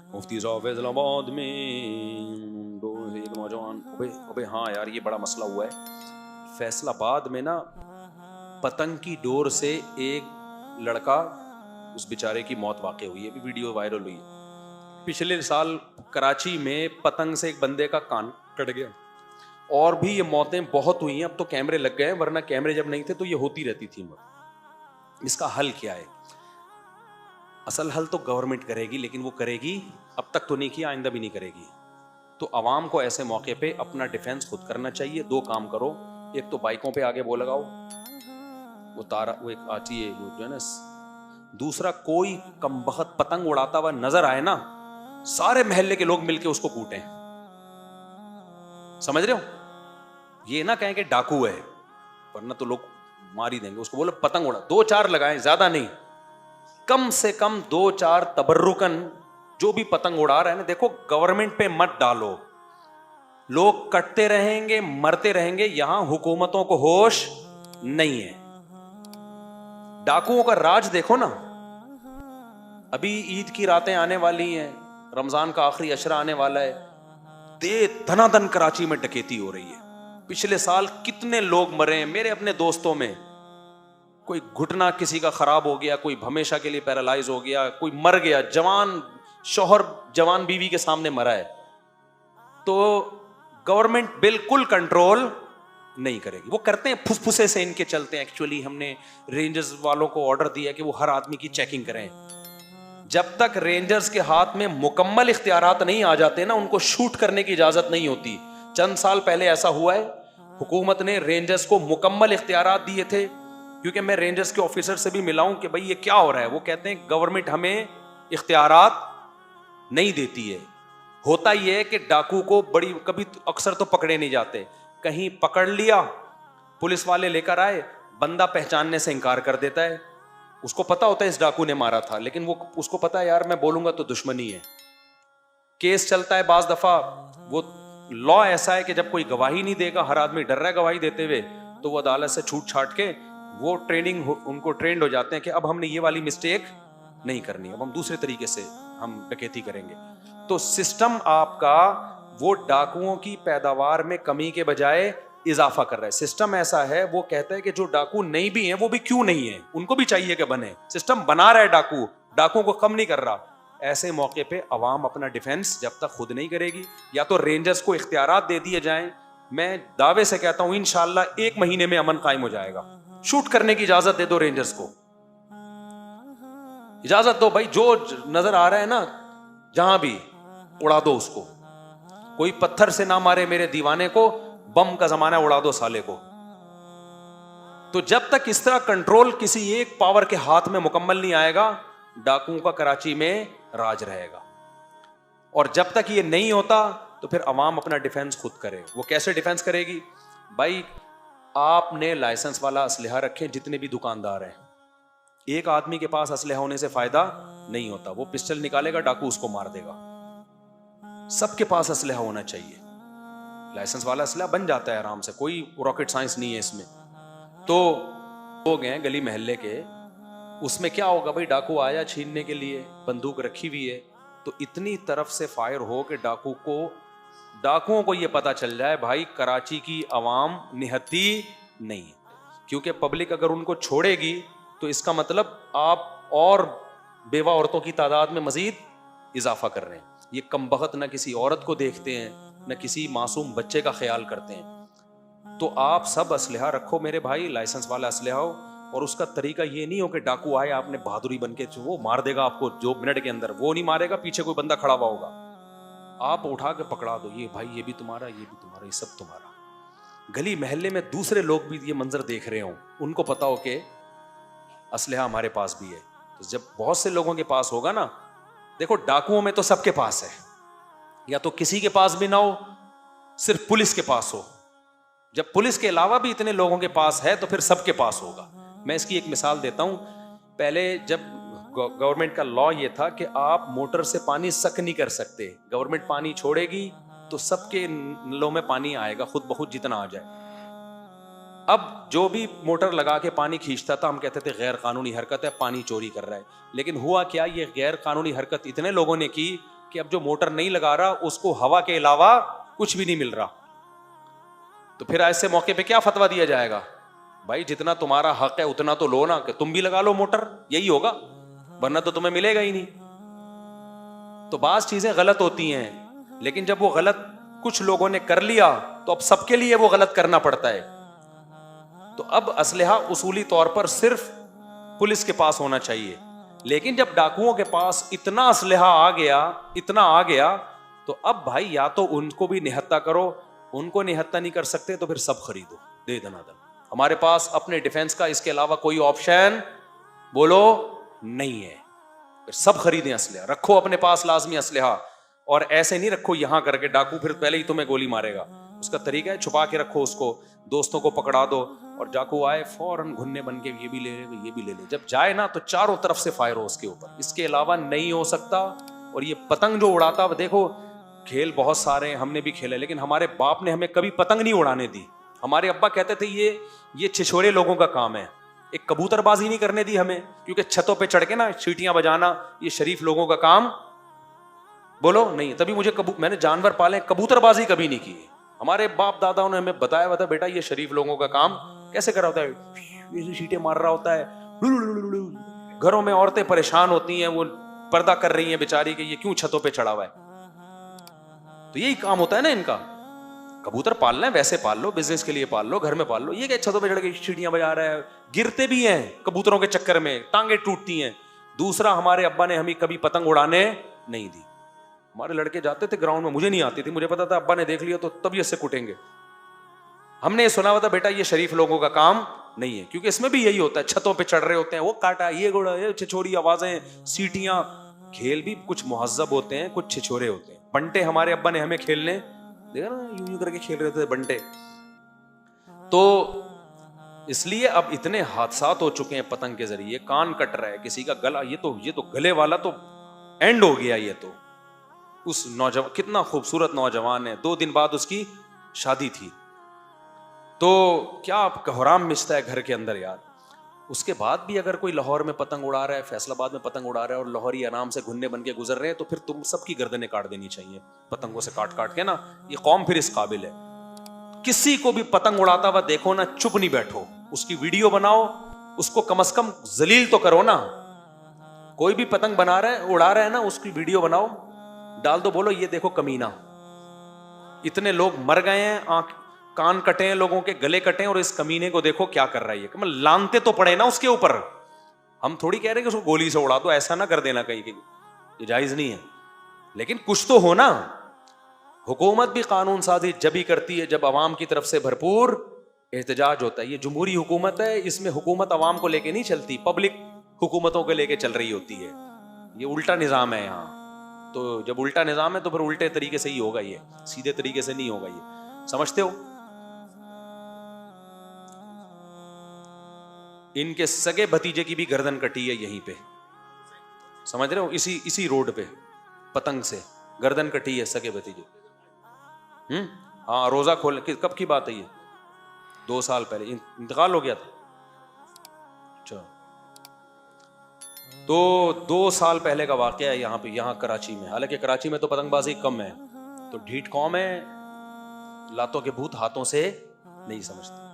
मुफ्ती साहब फैसलाबाद में एक नौजवान, अबे हाँ यार, ये बड़ा मसला हुआ है फैसलाबाद में ना। पतंग की डोर से एक लड़का, उस बेचारे की मौत वाक़ई हुई है, अभी वीडियो वायरल हुई है। पिछले साल कराची में पतंग से एक बंदे का कान कट गया। और भी ये मौतें बहुत हुई हैं, अब तो कैमरे लग गए हैं, वरना कैमरे जब नहीं थे तो ये होती रहती थी मौत। इसका हल क्या है? असल हल तो गवर्नमेंट करेगी, लेकिन वो करेगी, अब तक तो नहीं किया, आइंदा भी नहीं करेगी। तो अवाम को ऐसे मौके पे अपना डिफेंस खुद करना चाहिए। दो काम करो, एक तो बाइकों पे आगे वो लगाओ, वो तारा, वो एक आती है वो जो है ना। दूसरा, कोई कमबख्त पतंग उड़ाता हुआ नजर आए ना, सारे मोहल्ले के लोग मिलके उसको कूटें। समझ रहे हो? ये ना कहें कि डाकू है, वरना तो लोग मार ही देंगे उसको। बोलो पतंग उड़ा, दो चार लगाएं, ज्यादा नहीं, कम से कम दो चार तबर्रुकन। जो भी पतंग उड़ा रहे हैं ना, देखो गवर्नमेंट पे मत डालो, लोग कटते रहेंगे, मरते रहेंगे, यहां हुकूमतों को होश नहीं है। डाकुओं का राज देखो ना, अभी ईद की रातें आने वाली हैं, रमजान का आखिरी अशरा आने वाला है, दे धनाधन कराची में डकैती हो रही है। पिछले साल कितने लोग मरे मेरे अपने दोस्तों में, कोई घुटना किसी का खराब हो गया, कोई हमेशा के लिए पैरालाइज हो गया, कोई मर गया, जवान शौहर जवान बीवी के सामने मरा है। तो गवर्नमेंट बिल्कुल कंट्रोल नहीं करेगी। वो करते हैं, फुसफुसे से इनके चलते हैं। एक्चुअली हमने रेंजर्स वालों को ऑर्डर दिया कि वो हर आदमी की चेकिंग करें। जब तक रेंजर्स के हाथ में मुकम्मल इख्तियारात नहीं आ जाते ना, उनको शूट करने की इजाजत नहीं होती। चंद साल पहले ऐसा हुआ है, हुकूमत ने रेंजर्स को मुकम्मल इख्तियारात दिए थे। क्योंकि मैं रेंजर्स के ऑफिसर से भी मिला हूं कि भाई ये क्या हो रहा है। वो कहते हैं गवर्नमेंट हमें इख्तियारात नहीं देती है। होता यह है कि डाकू को बड़ी कभी अक्सर तो पकड़े नहीं जाते, कहीं पकड़ लिया, पुलिस वाले लेकर आए, बंदा पहचानने से इनकार कर देता है। उसको पता होता है इस डाकू ने मारा था, लेकिन वो उसको पता है यार मैं बोलूंगा तो दुश्मनी है। केस चलता है, बाज दफा वो लॉ ऐसा है कि जब कोई गवाही नहीं देगा, हर आदमी डर रहा है गवाही देते हुए, तो वो अदालत से छूट छाट के वो उनको ट्रेंड हो जाते हैं कि अब हमने ये वाली मिस्टेक नहीं करनी, अब हम दूसरे तरीके से हम डकैती करेंगे। तो सिस्टम आपका वो डाकुओं की पैदावार में कमी के बजाय इजाफा कर रहा है। सिस्टम ऐसा है, वो कहता है कि जो डाकू नहीं भी हैं वो भी क्यों नहीं है, उनको भी चाहिए कि बने। सिस्टम बना रहा है डाकुओं को कम नहीं कर रहा। ऐसे मौके पे अवाम अपना डिफेंस जब तक खुद नहीं करेगी, या तो रेंजर्स को इख्तियारात दे दिए जाएं। मैं दावे से कहता हूं इंशाल्लाह 1 महीने में अमन कायम हो जाएगा। शूट करने की इजाजत दे दो रेंजर्स को, इजाजत दो भाई, जो नजर आ रहा है ना जहां भी उड़ा दो उसको। कोई पत्थर से ना मारे मेरे दीवाने को, बम का जमाना, उड़ा दो साले को। तो जब तक इस तरह कंट्रोल किसी एक पावर के हाथ में मुकम्मल नहीं आएगा, डाकुओं का कराची में राज रहेगा। और जब तक ये नहीं होता तो फिर अवाम अपना डिफेंस खुद करे। वो कैसे डिफेंस करेगी भाई? आपने लाइसेंस वाला असलहा रखें, जितने भी दुकानदार हैं। एक आदमी के पास असलहा होने से फायदा नहीं होता, वो पिस्टल निकालेगा, डाकू उसको मार देगा। सबके पास असलहा होना चाहिए, लाइसेंस वाला असलहा बन जाता है आराम से, कोई रॉकेट साइंस नहीं है इसमें। तो लोग हैं गली मोहल्ले के, उसमें क्या होगा भाई, डाकू आया छीनने के लिए, बंदूक रखी हुई है, तो इतनी तरफ से फायर हो कि डाकुओं को यह पता चल जाए भाई कराची की आवाम निहत्ती नहीं है। क्योंकि पब्लिक अगर उनको छोड़ेगी तो इसका मतलब आप और बेवा औरतों की तादाद में मजीद इजाफा कर रहे हैं। ये कमबख्त न किसी औरत को देखते हैं, न किसी मासूम बच्चे का ख्याल करते हैं। तो आप सब असलहा रखो मेरे भाई, लाइसेंस वाला असलहा हो। और उसका तरीका ये नहीं हो कि डाकू आए, आपने बहादुरी बन के वो मार देगा आपको 2 मिनट के अंदर, वो नहीं मारेगा, पीछे कोई बंदा खड़ा हुआ होगा, आप उठा के पकड़ा दो, ये भाई ये भी तुम्हारा, ये भी तुम्हारा, ये सब तुम्हारा। गली मोहल्ले में दूसरे लोग भी ये मंजर देख रहे हो, उनको पता हो कि असलहा हमारे पास भी है। तो जब बहुत से लोगों के पास होगा ना, देखो डाकुओं में तो सबके पास है, या तो किसी के पास भी ना हो, सिर्फ पुलिस के पास हो। जब पुलिस के अलावा भी इतने लोगों के पास है तो फिर सबके पास होगा। मैं इसकी एक मिसाल देता हूं। पहले जब गवर्नमेंट का लॉ ये था कि आप मोटर से पानी सक नहीं कर सकते, गवर्नमेंट पानी छोड़ेगी तो सबके नलों में पानी आएगा खुद ब खुद जितना आ जाए। अब जो भी मोटर लगा के पानी खींचता था, हम कहते थे गैर कानूनी हरकत है, पानी चोरी कर रहा है। लेकिन हुआ क्या, ये गैर कानूनी हरकत इतने लोगों ने की कि अब जो मोटर नहीं लगा रहा उसको हवा के अलावा कुछ भी नहीं मिल रहा, तो फिर ऐसे मौके पे क्या फतवा दिया जाएगा? भाई जितना तुम्हारा हक है उतना तो लो ना, कि तुम भी लगा लो मोटर, यही होगा, वरना तो तुम्हें मिलेगा ही नहीं। तो बात चीजें गलत होती हैं, लेकिन जब वो गलत कुछ लोगों ने कर लिया तो अब सबके लिए वो गलत करना पड़ता है। तो अब असलहा उसूली तौर पर सिर्फ पुलिस के पास होना चाहिए, लेकिन जब डाकुओं के पास इतना असलहा आ गया, इतना आ गया, तो अब भाई या तो उनको भी निहत्ता करो, उनको निहत्ता नहीं कर सकते तो फिर सब खरीदो, दे दनादन। हमारे पास अपने डिफेंस का इसके अलावा कोई ऑप्शन बोलो नहीं है, फिर सब खरीदें असलहा, रखो अपने पास लाजमी असलहा, और ऐसे नहीं रखो यहां करके डाकू फिर पहले ही तुम्हें गोली मारेगा। उसका तरीका है छुपा के रखो उसको, दोस्तों को पकड़ा दो, और डाकू आए फौरन घुन्ने बन के ये भी ले ले ये भी ले ले, जब जाए ना तो चारों तरफ से फायर हो उसके ऊपर, इसके अलावा नहीं हो सकता। और ये पतंग जो उड़ाता, देखो खेल बहुत सारे हमने भी खेले, लेकिन हमारे बाप ने हमें कभी पतंग नहीं उड़ाने दी। हमारे अब्बा कहते थे ये छिछोरे लोगों का काम है, एक कबूतरबाजी नहीं करने दी हमें, क्योंकि छतों पे चढ़ के ना सीटियां बजाना ये शरीफ लोगों का काम बोलो नहीं। तभी मुझे मैंने जानवर पाले, कबूतरबाजी कभी नहीं की। हमारे बाप दादाओं ने हमें बताया था बेटा ये शरीफ लोगों का काम कैसे करा होता है, ये सीटें मार रहा होता है, घरों में औरतें परेशान होती हैं, वो पर्दा कर रही हैं बेचारी के, ये क्यों छतों पे चढ़ा हुआ है। तो यही काम होता है ना इनका, कबूतर पालना है वैसे पाल लो, बिजनेस के लिए पाल लो, घर में पाल लो, ये क्या छतों पे चढ़ के सीढ़ियां बजा रहा है, गिरते भी हैं कबूतरों के चक्कर में, टांगे टूटती हैं। दूसरा, हमारे अब्बा ने हमें कभी पतंग उड़ाने नहीं दी। हमारे लड़के जाते थे ग्राउंड में, मुझे नहीं आती थी, मुझे पता था अब्बा ने देख लिया तो तभी इससे कुटेंगे। हमने ये सुना हुआ था बेटा ये शरीफ लोगों का काम नहीं है, क्योंकि इसमें भी यही होता है, छतों पे चढ़ रहे होते हैं, वो काटा, ये गोड़ा, ये छिछोरी आवाजें, सीटियां। खेल भी कुछ मुहज्जब होते हैं, कुछ छिछोरे होते हैं। बंटे हमारे अब्बा ने हमें खेलने देखा ना, यूं यूं करके खेल रहे थे बंटे। तो इसलिए अब इतने हादसात हो चुके हैं पतंग के जरिए, कान कट रहा है किसी का गला, ये तो गले वाला तो एंड हो गया। ये तो उस नौजवान, कितना खूबसूरत नौजवान है, 2 दिन बाद उसकी शादी थी, तो क्या कोहराम मिचता है घर के अंदर यार। उसके बाद भी अगर कोई लाहौर में पतंग उड़ा रहा है, फैसलाबाद में पतंग उड़ा रहा है, और लाहौरी आराम से घुन्ने बन के गुजर रहे हैं, तो फिर तुम सबकी गर्दनें काट देनी चाहिए पतंगों से काट काट के ना। ये कौम फिर इस काबिल है। किसी को भी पतंग उड़ाता हुआ देखो ना, चुप नहीं बैठो, उसकी वीडियो बनाओ, उसको कम से कम जलील तो करो ना। कोई भी पतंग बना रहा है, उड़ा रहा है ना, उसकी वीडियो बनाओ, डाल दो, बोलो ये देखो कमीना, इतने लोग मर गए हैं, आंख कान कटे हैं लोगों के, गले कटे हैं, और इस कमीने को देखो क्या कर रहा है। ये लानते तो पड़े ना उसके ऊपर। हम थोड़ी कह रहे कि उसको गोली से उड़ा दो, ऐसा ना कर देना कहीं, ये जायज नहीं है, लेकिन कुछ तो हो ना। हुकूमत भी कानून साजी जब ही करती है जब अवाम की तरफ से भरपूर एहतजाज होता है। ये जमहूरी हुकूमत है, इसमें हुकूमत अवाम को लेके नहीं चलती, पब्लिक हुकूमतों को लेके चल रही होती है। ये उल्टा निजाम है यहाँ। तो जब उल्टा निजाम है तो फिर उल्टे तरीके से ही होगा, ये सीधे तरीके से नहीं होगा। ये समझते हो? इनके सगे भतीजे की भी गर्दन कटी है यहीं पे, समझ रहे हो? इसी रोड पे पतंग से गर्दन कटी है सगे भतीजे। हाँ, रोजा खोल, कब की बात है ये? 2 साल पहले इंतकाल हो गया था। अच्छा, तो 2 साल पहले का वाकया है यहाँ पे, यहाँ कराची में। हालांकि कराची में तो पतंगबाजी कम है, तो ढीठ कौम है, लातों के भूत हाथों से नहीं समझते।